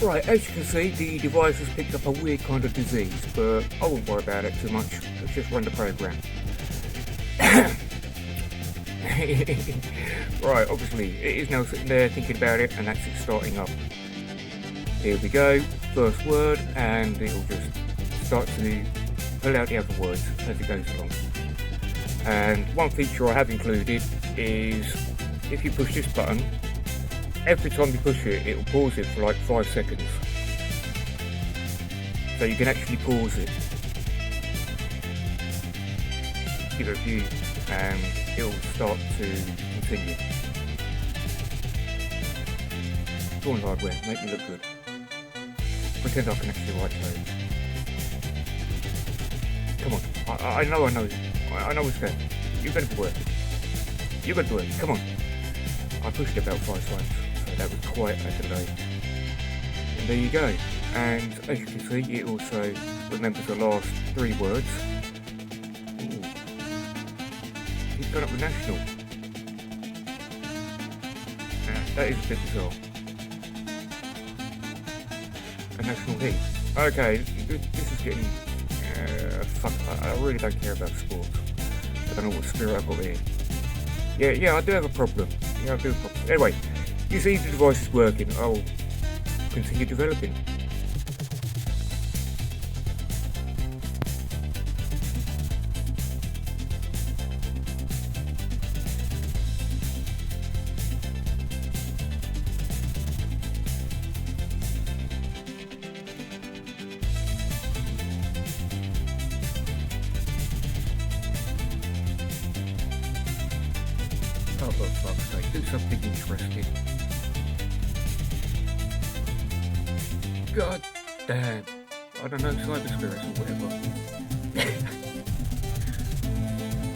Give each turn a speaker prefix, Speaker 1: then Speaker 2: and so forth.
Speaker 1: Right, as you can see, the device has picked up a weird kind of disease, but I won't worry about it too much. Let's just run the program. Right, obviously, it is now sitting there thinking about it, and that's it starting up. Here we go, first word, and it'll just start to pull out the other words as it goes along. And one feature I have included is if you push this button, every time you push it, it'll pause it for like 5 seconds. So you can actually pause it, give it a view, and it'll start to continue. Drawing hardware, make me look good. Pretend I can actually write code. Come on, I know it's going. You're going to work. You're going to work, come on. I pushed it about 5 times, so that was quite a delay. And there you go. And as you can see, it also remembers the last 3 words. Ooh. He's gone up with national. That is a bit bizarre. A national heat. Okay, this is getting... fuck, I really don't care about sports. I don't know what spirit I've got here. Yeah, I do have a problem. Yeah, I do have a problem. Anyway, you see the device is working. I'll continue developing. Oh, for fuck's sake, do something interesting. God damn. I don't know, cyber spirits or whatever.